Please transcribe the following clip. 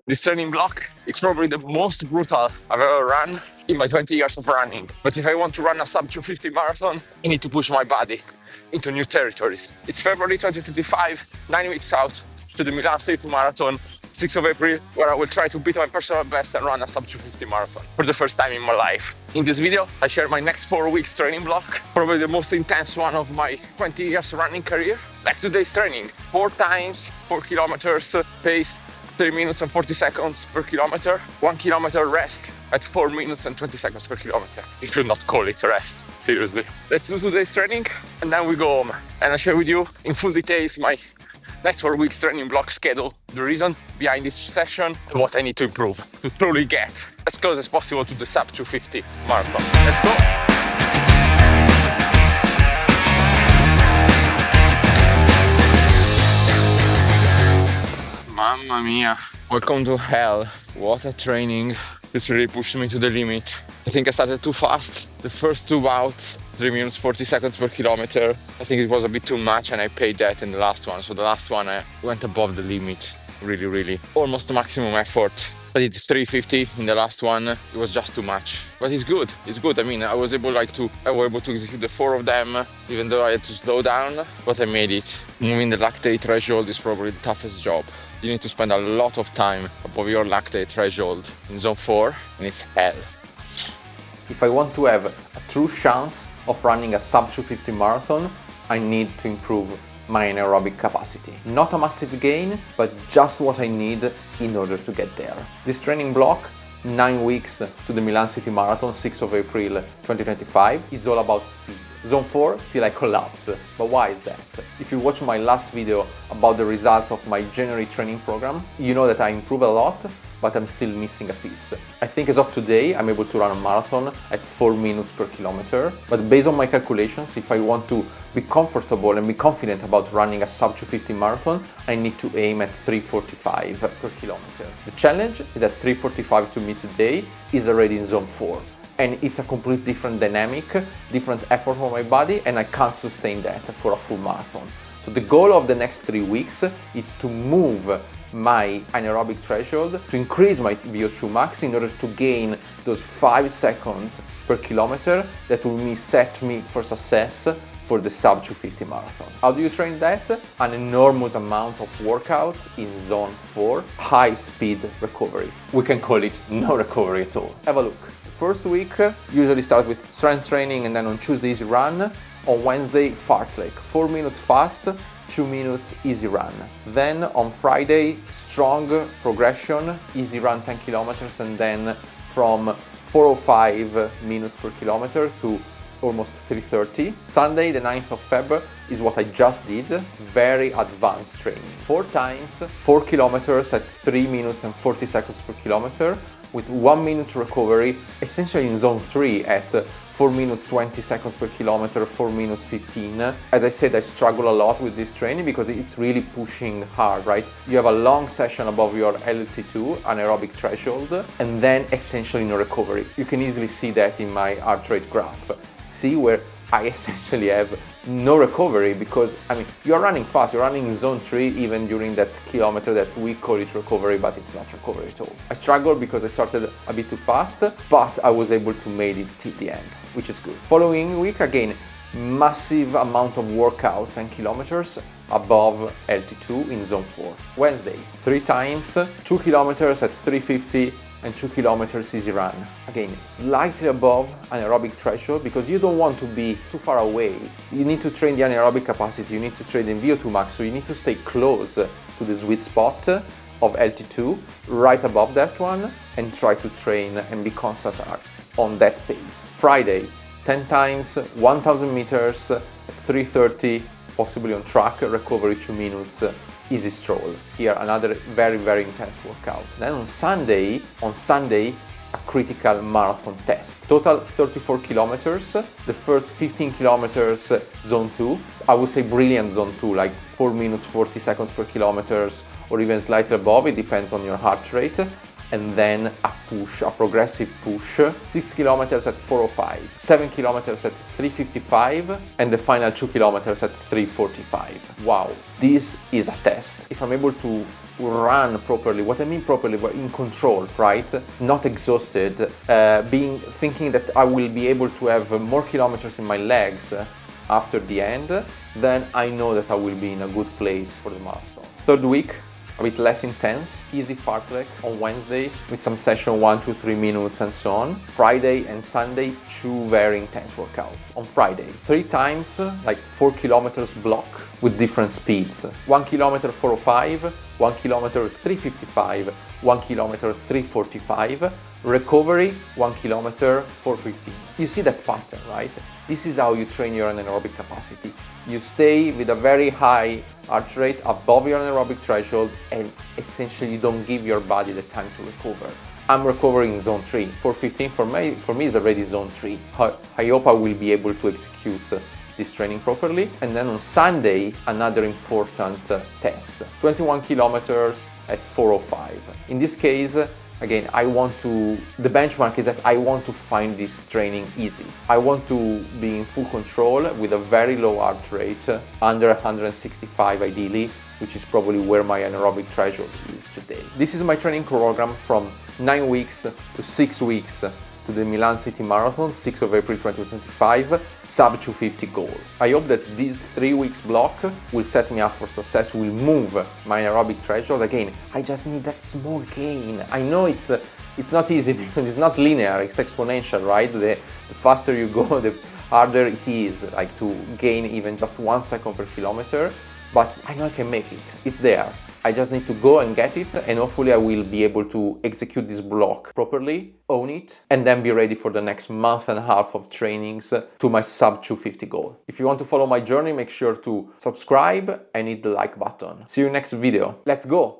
This training block, it's probably the most brutal I've ever run in my 20 years of running. But if I want to run a sub 250 marathon, I need to push my body into new territories. It's February 2025, 9 weeks out to the Milan City marathon, 6th of April, where I will try to beat my personal best and run a sub 250 marathon for the first time in my life. In this video, I share my next 4 weeks training block, probably the most intense one of my 20 years running career. Like today's training, 4 times, 4 kilometers pace, 3 minutes and 40 seconds per kilometer, 1 kilometer rest at 4 minutes and 20 seconds per kilometer. If you not call it rest, seriously. Let's do today's training and then we go home. And I share with you in full details my next 4 weeks training block schedule, the reason behind this session, and what I need to improve to truly get as close as possible to the sub 250 marathon. Let's go! Mamma mia, welcome to hell. What a training. This really pushed me to the limit. I think I started too fast. The first 2 bouts, 3 minutes 40 seconds per kilometer. I think it was a bit too much and I paid that in the last one. So the last one I went above the limit, really. Almost maximum effort. I did 350 in the last one. It was just too much. But it's good. I mean, I was able to execute the 4 of them, even though I had to slow down, but I made it. Moving the lactate threshold is probably the toughest job. You need to spend a lot of time above your lactate threshold in zone 4, and it's hell. If I want to have a true chance of running a sub 250 marathon, I need to improve my anaerobic capacity. Not a massive gain, but just what I need in order to get there. This training block, 9 weeks to the Milan City Marathon, 6th of April 2025, is all about speed. Zone 4 till I collapse. But why is that? If you watch my last video about the results of my January training program, you know that I improve a lot, but I'm still missing a piece. I think as of today, I'm able to run a marathon at 4 minutes per kilometer. But based on my calculations, if I want to be comfortable and be confident about running a sub 250 marathon, I need to aim at 3:45 per kilometer. The challenge is that 3:45 to me today is already in zone 4. And it's a completely different dynamic, different effort for my body, and I can't sustain that for a full marathon. So the goal of the next 3 weeks is to move my anaerobic threshold, to increase my VO2 max in order to gain those 5 seconds per kilometer that will set me for success for the sub 250 marathon. How do you train that? An enormous amount of workouts in zone 4, high speed recovery. We can call it no recovery at all. Have a look. First week usually start with strength training, and then on Tuesday easy run. On Wednesday fartlek, 4 minutes fast, 2 minutes easy run. Then on Friday strong progression, easy run 10 kilometers, and then from 4:05 minutes per kilometer to almost 3:30. Sunday, the 9th of February, is what I just did, very advanced training. 4 times, 4 kilometers at 3 minutes and 40 seconds per kilometer, with 1 minute recovery, essentially in zone 3 at 4 minutes 20 seconds per kilometer, 4 minutes 15. As I said, I struggle a lot with this training because it's really pushing hard, right? You have a long session above your LT2, anaerobic threshold, and then essentially no recovery. You can easily see that in my heart rate graph. See where I essentially have no recovery because, I mean, you're running fast, you're running in zone 3 even during that kilometer that we call it recovery, but it's not recovery at all. I struggled because I started a bit too fast, but I was able to make it till the end, which is good. Following week, again, massive amount of workouts and kilometers above LT2 in zone 4. Wednesday, 3 times, 2 kilometers at 3:50, and 2 kilometers easy run. Again, slightly above anaerobic threshold because you don't want to be too far away. You need to train the anaerobic capacity, you need to train the VO2 max, so you need to stay close to the sweet spot of LT2, right above that one, and try to train and be constant on that pace. Friday, 10 times, 1000 meters, 3:30, possibly on track, recovery 2 minutes, easy stroll. Here another very intense workout. Then on Sunday, a critical marathon test. Total 34 kilometers. The first 15 kilometers zone 2. I would say brilliant zone 2, like 4 minutes 40 seconds per kilometers, or even slightly above, it depends on your heart rate. and then a push, a progressive push, 6 kilometers at 4:05, 7 kilometers at 3:55, and the final 2 kilometers at 3:45. Wow, this is a test. If I'm able to run properly, what I mean properly, but in control, right? Not exhausted, thinking that I will be able to have more kilometers in my legs after the end, then I know that I will be in a good place for the marathon. Third week, a bit less intense, easy fartlek on Wednesday with some session 1 to 3 minutes and so on. Friday and Sunday, 2 very intense workouts. On Friday, 3 times, like 4 kilometers block with different speeds. 1 kilometer 4:05, 1 kilometer 3:55, 1 kilometer 3:45, recovery 1 kilometer 4:15. You see that pattern, right? This is how you train your anaerobic capacity. You stay with a very high heart rate above your anaerobic threshold and essentially you don't give your body the time to recover. I'm recovering in zone 3. 4:15 for me is already zone 3. I hope I will be able to execute this training properly. And then on Sunday, another important test. 21 kilometers at 4:05. In this case, again, the benchmark is that I want to find this training easy. I want to be in full control with a very low heart rate, under 165 ideally, which is probably where my anaerobic threshold is today. This is my training program from 9 weeks to 6 weeks to the Milan City Marathon, 6th of April 2025, sub 250 goal. I hope that this 3 weeks block will set me up for success, will move my anaerobic threshold. Again, I just need that small gain. I know it's not easy because it's not linear, it's exponential, right? The faster you go, the harder it is, like to gain even just 1 second per kilometer, but I know I can make it. It's there. I just need to go and get it, and hopefully I will be able to execute this block properly, own it, and then be ready for the next month and a half of trainings to my sub 250 goal. If you want to follow my journey, make sure to subscribe and hit the like button. See you next video. Let's go!